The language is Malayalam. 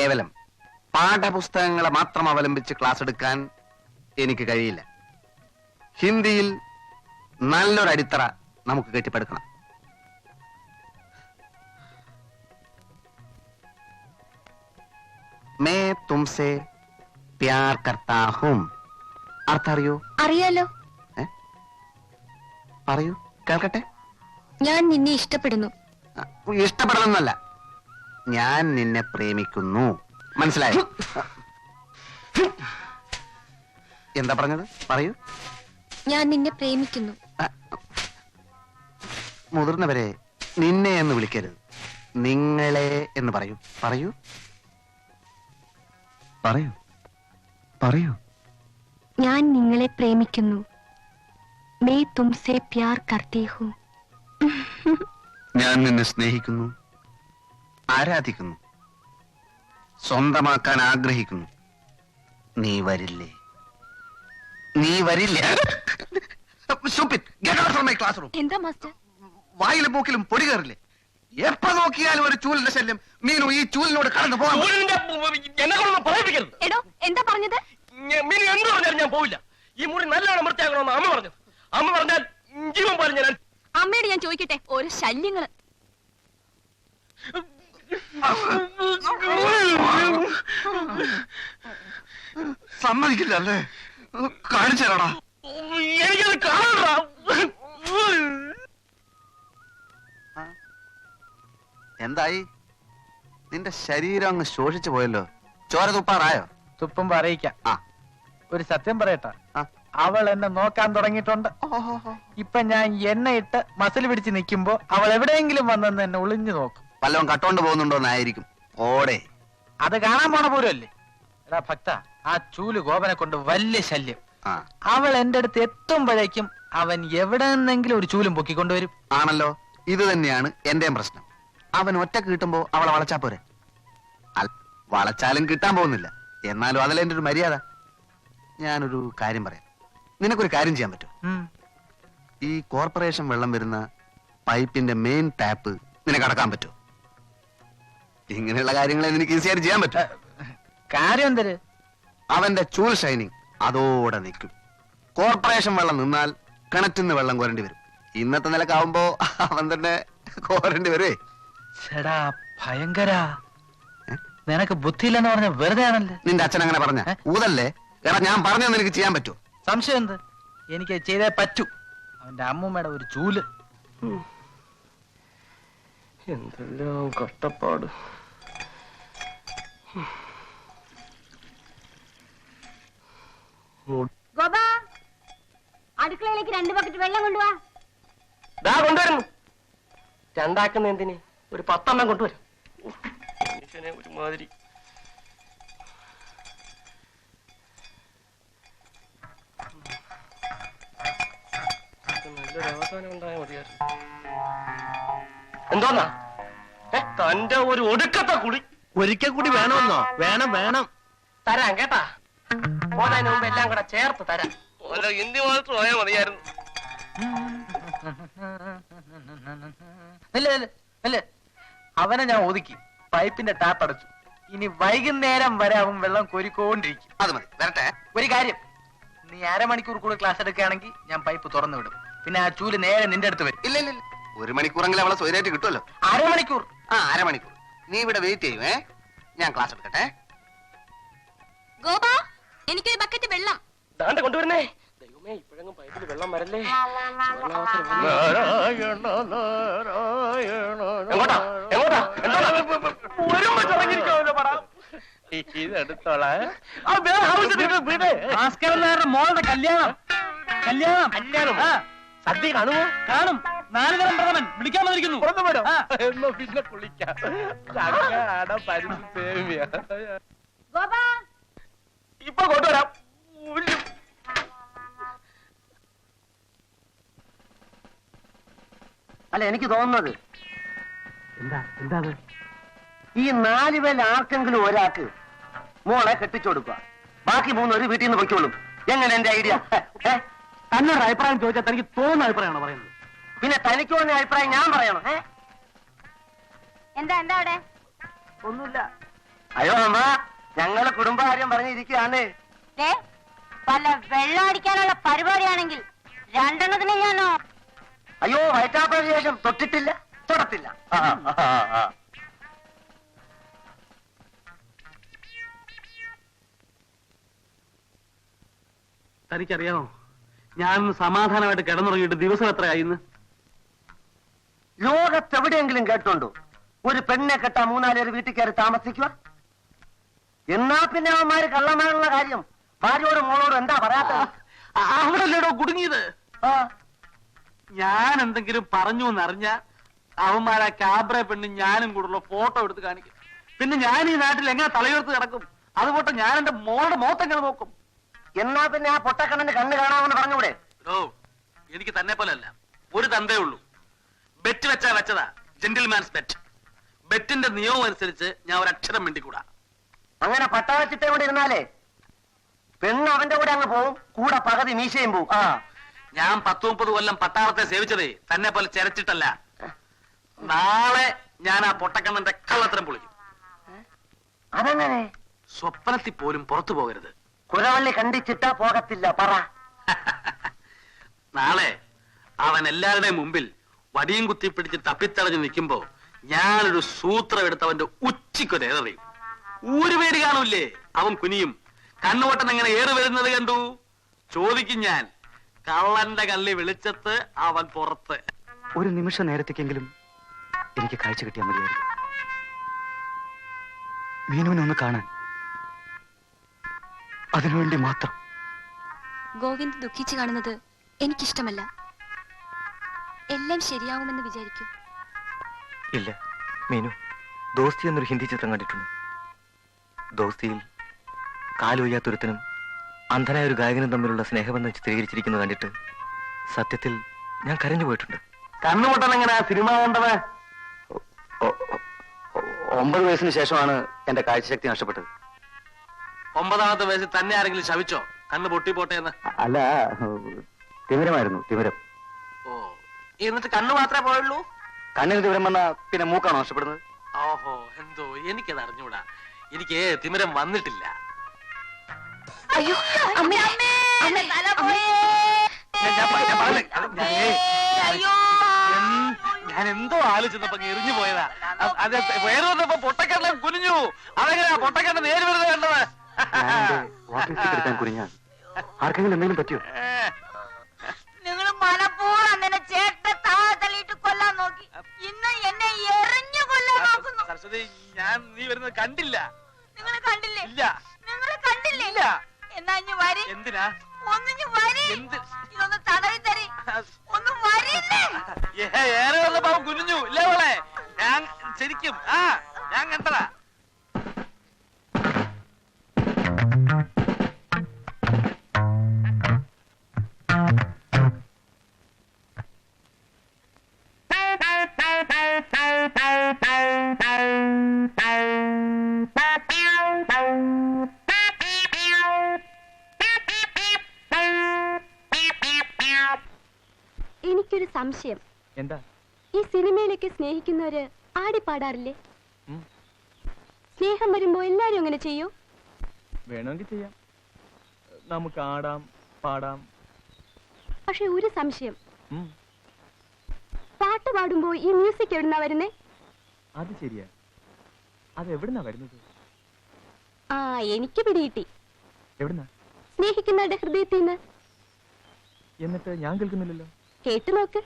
കേവലം പാഠപുസ്തകങ്ങളെ മാത്രം അവലംബിച്ച് ക്ലാസ് എടുക്കാൻ എനിക്ക് കഴിയില്ല. ഹിന്ദിയിൽ നല്ലൊരു അടിത്തറ നമുക്ക് കെട്ടിപ്പടുക്കണം. മേ തുംസെ പ്യാർ കർത്താ ഹൂം. അർത്ഥം അറിയോ? അറിയാലോ. പറയൂ, കേൾക്കട്ടെ. ഞാൻ നിന്നെ ഇഷ്ടപ്പെടുന്നു. ഇഷ്ടപ്പെടണമെന്നല്ല, ഞാൻ നിന്നെ പ്രേമിക്കുന്നു. മനസ്സിലായോ? എന്താ പറഞ്ഞത്? പറയൂ. ഞാൻ നിന്നെ പ്രേമിക്കുന്നു. മുതിർന്നവരെ നിന്നെ എന്ന് വിളിക്കരുത്, നിങ്ങളെ എന്ന് പറയൂ. പറയൂ പറയൂ പറയൂ. ഞാൻ നിങ്ങളെ പ്രേമിക്കുന്നു. May തുംസെ Pyaar കർത്തി who. ഞാൻ നിന്നെ സ്നേഹിക്കുന്നു, ആരാധിക്കുന്നു, സ്വന്തമാക്കാൻ ആഗ്രഹിക്കുന്നു. നീ വരില്ലേ? നീ വരില്ലേ? എന്താ മാസ്റ്റർ? വായിലും മൂക്കിലും പൊടി കയറില്ലേ? എപ്പോ നോക്കിയാലും ഒരു ചൂലിന്റെ ശല്യം. മീനു, ഈ ചൂലിനോട് കടന്നു പോകാൻ. എടോ, എന്താ പറഞ്ഞത്? മീനു എന്ത് പറഞ്ഞാലും ഞാൻ പോവില്ല. ഈ മുറി നല്ലോണം വൃത്തിയാക്കണമെന്ന് അമ്മ പറഞ്ഞത്. അമ്മ പറഞ്ഞാൽ ജീവൻ പറഞ്ഞു ഞാൻ. അമ്മയോട് ഞാൻ ചോദിക്കട്ടെ, ഓരോ ശല്യങ്ങള്. സമ്മതിക്കില്ല അല്ലേ? കാണിച്ചു തരാടാ. എനിക്കത് കാണാ. എന്തായി? നിന്റെ ശരീരം അങ്ങ് ശോഷിച്ചു പോയല്ലോ. ചോര തുപ്പാറായോ? തുപ്പുമ്പോ അറിയിക്കാം. ഒരു സത്യം പറയട്ടെ, ആ. അവൾ എന്നെ നോക്കാൻ തുടങ്ങിയിട്ടുണ്ട്. ഇപ്പൊ ഞാൻ എണ്ണ ഇട്ട് മസിൽ പിടിച്ച് നിൽക്കുമ്പോ അവൾ എവിടെയെങ്കിലും വന്നെന്ന് എന്നെ ഒളിഞ്ഞു നോക്കും. വല്ലതും കട്ടോണ്ട് പോകുന്നുണ്ടോന്നായിരിക്കും. ഓടെ അത് കാണാൻ പോണ പോലുമല്ലേ. എടാ ഭക്ത, ആ ചൂല് ഗോപനെ കൊണ്ട് വലിയ ശല്യം. അവൾ എന്റെ അടുത്ത് എത്തുമ്പോഴേക്കും അവൻ എവിടെ നിന്നെങ്കിലും ഒരു ചൂലും പൊക്കിക്കൊണ്ടുവരും. ആണല്ലോ, ഇത് തന്നെയാണ് എന്റെയും പ്രശ്നം. അവൻ ഒറ്റക്ക് കിട്ടുമ്പോ അവളെ വളച്ചാ പോരെ. വളച്ചാലും കിട്ടാൻ പോകുന്നില്ല. എന്നാലും അതല്ല എന്റെ ഒരു മര്യാദ. ഞാനൊരു കാര്യം പറയാം. നിനക്കൊരു കാര്യം ചെയ്യാൻ പറ്റും? ഈ കോർപ്പറേഷൻ വെള്ളം വരുന്ന പൈപ്പിന്റെ മെയിൻ ടാപ്പ് നിനക്ക് അടക്കാൻ പറ്റുമോ? ഇങ്ങനെയുള്ള കാര്യങ്ങളെ നിനക്ക് ഈസിയായിട്ട് ചെയ്യാൻ പറ്റും. കാര്യം എന്തര്? അവന്റെ ചൂൽ ഷൈനിങ് അതോടെ നിൽക്കും. കോർപ്പറേഷൻ വെള്ളം നിന്നാൽ കിണറ്റിന്ന് വെള്ളം കോരേണ്ടി വരും. ഇന്നത്തെ നിലക്കാവുമ്പോ അവൻ തന്നെ കോരേണ്ടി വരുവേ. ഭയങ്കര. നിനക്ക് ബുദ്ധിയില്ലെന്ന് പറഞ്ഞ വെറുതെ ആണല്ലേ. നിന്റെ അച്ഛൻ അങ്ങനെ പറഞ്ഞ ഊതല്ലേ? എടാ, ഞാൻ പറഞ്ഞത് നിനക്ക് ചെയ്യാൻ പറ്റുമോ? സംശയം എന്ത്? എനിക്ക് ചെയ്തേ പറ്റൂ. അവന്റെ അമ്മൂമ്മയുടെ ഒരു ചൂല്. എന്തെല്ലാം കഷ്ടപ്പാട്. ഗോപാ, അടുക്കളയിലേക്ക് 2 ബക്കറ്റ് വെള്ളം കൊണ്ടുവാ. കൊണ്ടുവരുന്നു. രണ്ടാക്കുന്ന എന്തിന്? ഒരു 10 എണ്ണം കൊണ്ടുവരും. മനുഷ്യനെ ഒരുമാതിരി. നല്ലൊരു അവസാനം ഉണ്ടായാൽ മതിയായിരുന്നു. എന്തോന്നാ തന്റെ ഒരു ഒടുക്കത്തെ കുടി? ഒരിക്കൽ കൂടി വേണമെന്നോ? വേണം വേണം, തരാം കേട്ടാ. പോന്നതിന് മുമ്പ് എല്ലാം കൂടെ ചേർത്ത് തരാം. ഹിന്ദി മാത്രം ആയാൽ മതിയായിരുന്നു. അല്ലേ, അവനെ ഞാൻ ഒതുക്കി. പൈപ്പിന്റെ ടാപ്പ് അടച്ചു. ഇനി വൈകുന്നേരം വരെ അവൻ വെള്ളം കോരിക്കൊണ്ടിരിക്കും. അത് മതി, വരട്ടെ. ഒരു കാര്യം, നീ അരമണിക്കൂർ കൂടെ ക്ലാസ് എടുക്കുകയാണെങ്കിൽ ഞാൻ പൈപ്പ് തുറന്നു വിടും. പിന്നെ ആ ചൂല് നേരെ നിന്റെ അടുത്ത് വരും. ഇല്ല ഇല്ല, 1 മണിക്കൂറെങ്കിലും അവളെ സ്വൈരായിട്ട് കിട്ടുമല്ലോ. അരമണിക്കൂർ? അരമണിക്കൂർ. നീ ഇവിടെ വെയിറ്റ് ചെയ്യുവേ, ഞാൻ ക്ലാസ് എടുക്കട്ടെ. ഗോപാ, എനിക്കൊരു ബക്കറ്റ് വെള്ളം. ദാണ്ടെ കൊണ്ടുവരുന്നേ. ദൈവമേ, ഇപ്പോഴെങ്ങും പൈപ്പിൽ വെള്ളം വരല്ലേ. എങ്ങോട്ടാ എങ്ങോട്ടാ? ഇതെടുത്തോളാം. മോളുടെ കല്യാണം. സദ്യ കാണുമോ? കാണും. 4 തരം പ്രഥമൻ വിളിക്കാൻ വന്നിരിക്കുന്നു. എന്നോ പിന്നെ കുളിക്കാം. പരിസേവ്യ ഗോപാ, ഇപ്പൊ കൊണ്ടുവരാം. അല്ല, എനിക്ക് തോന്നുന്നത് എന്താണ് ഈ 4 പേരിൽ ആർക്കെങ്കിലും ഒരാൾക്ക് മോളെ കെട്ടിച്ചു കൊടുക്കുക, ബാക്കി 3 പേര് വീട്ടിൽ നിന്ന് പൊയ്ക്കോളും. എങ്ങനെ എന്റെ ഐഡിയ? തന്നൊരു അഭിപ്രായം ചോദിച്ചാൽ തനിക്ക് തോന്നുന്ന അഭിപ്രായമാണോ പറയുന്നത്? പിന്നെ തനിക്ക് തോന്നിയ അഭിപ്രായം ഞാൻ പറയണം? എന്താ അവിടെ? ഒന്നുമില്ല. അയ്യോ അമ്മ, ഇരിക്കുകയാണേ. വല്ല വെള്ളം അടിക്കാനുള്ള പരിപാടിയാണെങ്കിൽ രണ്ടെണ്ണത്തിന് ഞാനോ. അയ്യോ, വയറ്റാപ്പതിന് ശേഷം തൊട്ടിട്ടില്ല, തൊടത്തില്ല. തനിക്കറിയാമോ, ഞാൻ സമാധാനമായിട്ട് കിടന്നുറങ്ങിയിട്ട് ദിവസം എത്രയായിന്ന്? ലോകത്തെവിടെയെങ്കിലും കേട്ടുണ്ടോ ഒരു പെണ്ണെ കെട്ടാ 3-4 പേര് വീട്ടിൽ കയറി താമസിക്കുക? എന്നാ പിന്നെ അവന്മാര് കള്ളന്മാരുള്ള കാര്യം ഭാര്യയോടും മോളോടും എന്താ പറയാത്തത്? അവിടെല്ലേടോ കുടുങ്ങിയത്. ആ, ഞാൻ എന്തെങ്കിലും പറഞ്ഞു എന്നറിഞ്ഞ അവന്മാരാ ക്യാബ്രെ പെണ്ണ് ഞാനും കൂടുള്ള ഫോട്ടോ എടുത്ത് കാണിക്കും. പിന്നെ ഞാൻ ഈ നാട്ടിൽ എങ്ങനെ തലയുയർത്ത് കിടക്കും? അതുപോലെ ഞാൻ എന്റെ മോളുടെ മുഖത്തെങ്ങനെ നോക്കും? എന്നാ പിന്നെ ആ പൊട്ടക്കണ്ണന്റെ കണ്ണ് കാണാമെന്ന് പറഞ്ഞൂടെ? എനിക്ക് തന്നെ പോലെ അല്ല, ഒരു തന്തേ ഉള്ളൂ. ബെറ്റ് വെച്ചാ വെച്ചതാ, ജെന്റിൽമാൻസ് ബെറ്റ്. ബെറ്റിന്റെ നിയമം അനുസരിച്ച് ഞാൻ ഒരു അക്ഷരം വേണ്ടിക്കൂടാ. അങ്ങനെ പട്ടാളച്ചിട്ട കൊണ്ട് ഇരുന്നാലേ പെണ്ണ് അവന്റെ കൂടെ അങ്ങ് പോവും, കൂടെ പകുതി മീശയും പോവും. ആ, ഞാൻ 10-30 കൊല്ലം പട്ടാളത്തെ സേവിച്ചതേ തന്നെ പോലെ ചെരച്ചിട്ടല്ല. നാളെ ഞാൻ ആ പൊട്ടക്കണ്ണന്റെ കള്ളത്തരം പൊളിക്കും. അതെങ്ങനെ? സ്വപ്നത്തിൽ പോലും പുറത്തു പോകരുത്. കുരവള്ളി കണ്ടിച്ചിട്ടാ പോകത്തില്ല, പറ. നാളെ അവൻ എല്ലാവരുടെയും മുമ്പിൽ വടിയും കുത്തി പിടിച്ച് തപ്പിത്തടഞ്ഞ് നിൽക്കുമ്പോ ഞാനൊരു സൂത്രം എടുത്ത് അവന്റെ ഉച്ചിക്കൊരേറിയും. ഒരു പേടി കാണൂല്ലേ? അവൻ കുനിയും. കണ്ണുവട്ടൻ എങ്ങനെ ഏറി വരുന്നത് കണ്ടു ചോദിക്കും ഞാൻ. കള്ളന്റെ കള്ളി വെളിച്ചത്ത് അവൻ പുറത്ത്. ഒരു നിമിഷ നേരത്തേക്കെങ്കിലും എനിക്ക് കാഴ്ച കിട്ടിയാൽ മതിയായിരുന്നു. മീനുവിനെ ഒന്ന് കാണാൻ, അതിനുവേണ്ടി മാത്രം. ഗോവിന്ദ് ദുഃഖിച്ചു കാണുന്നത് എനിക്കിഷ്ടമല്ല. എല്ലാം ശരിയാവുമെന്ന് വിചാരിക്കൂ. ഇല്ല മീനു, ദോസ്തി എന്നൊരു ഹിന്ദി ചിത്രം കണ്ടിട്ടുണ്ട്. ദോസ്തിയിൽ കാലുവയ്യാത്തൊരുത്തനും അന്ധനായ ഒരു ഗായകനും തമ്മിലുള്ള സ്നേഹബന്ധം ചിത്രീകരിച്ചിരിക്കുന്നത് കണ്ടിട്ട് സത്യത്തിൽ ഞാൻ കരഞ്ഞു പോയിട്ടുണ്ട്. കണ്ണുപൊട്ടൻ എങ്ങനെ ആ സിനിമ കണ്ടത്? 9 വയസ്സിന് ശേഷമാണ് എന്റെ കാഴ്ചശക്തി നഷ്ടപ്പെട്ടത്. 9ാമത്തെ വയസ്സിൽ തന്നെ ആരെങ്കിലും ശവിച്ചോ കണ്ണ് പൊട്ടിപ്പോട്ടെ എന്ന്? അല്ല, തിമിരമായിരുന്നു, തിമിരം. ഓ, എന്നിട്ട് കണ്ണു മാത്രമേ പോയുള്ളൂ? കണ്ണിന് തിമിരം വന്നാ പിന്നെ മൂക്കാണോ നഷ്ടപ്പെടുന്നത്? ഓഹോ, എന്തോ എനിക്കത് അറിഞ്ഞൂടാ. എനിക്ക് തിമിരം വന്നിട്ടില്ല. അയ്യോ അമ്മേ, അമ്മേ, തല പോയേ. ഞാൻ എന്തോ ആലോചിച്ചപ്പോ എറിഞ്ഞു പോയതാ. അത് വേറെ വന്നപ്പോ പൊട്ടക്കണ്ണൻ കുനിഞ്ഞു. അതെങ്ങനെയാ പൊട്ടക്കണ്ണൻ നേര് വരുന്നത് കണ്ടത്? എടുക്കാൻ കുനിഞ്ഞാൽ ആർക്കെങ്കിലും എന്തെങ്കിലും പറ്റിയോ? നിങ്ങള് മനപ്പൂർവ്വം എന്നെ ചേട്ടനെ താഴെ തള്ളിയിട്ട് കൊല്ലാൻ നോക്കി. ഇന്ന് എന്നെ എറിഞ്ഞു കൊല്ലാൻ നോക്കുന്നു. സരസ്വതി, ഞാൻ നീ വരുന്നത് കണ്ടില്ല. നിങ്ങൾ കണ്ടില്ലേ? ഇല്ല. നിങ്ങൾ കണ്ടില്ലേ? ഇല്ല. എന്നാ ഇഞ്ഞ് വരി. എന്തിനാ? ഒന്നിഞ്ഞ് വരി. എന്ത്? ഇതൊന്ന് തടവി തരി. ഒന്ന് വരില്ലേ? ഏറെ വന്നപ്പോ അവൻ കുനിഞ്ഞു ഇല്ലേ അവളെ? ഞാൻ ശരിക്കും ഞാൻ കണ്ടതാ. എനിക്കൊരു സംശയം. എന്താ? ഈ സിനിമയിലേക്ക് സ്നേഹിക്കുന്നവര് ആടിപ്പാടാറില്ലേ? സ്നേഹം വരുമ്പോ എല്ലാരും അങ്ങനെ ചെയ്യൂ? വേണമെങ്കിൽ ചെയ്യാം, നമുക്ക് ആടാം പാടാം. പക്ഷെ ഒരു സംശയം, പാട്ട് പാടുമ്പോ ഈ മ്യൂസിക് എവിടുന്നാ വരുന്നേ? അത് ശരിയാ, അത് എവിടുന്നാ വരുന്നത്? എനിക്ക് പിടികിട്ടി. എവിടുന്നാ? സ്നേഹിക്കുന്നവരുടെ ഹൃദയത്തിൽ നിന്ന്. എന്നിട്ട് ഞാൻ കേൾക്കുന്നില്ലല്ലോ. കേട്ടു നോക്ക്.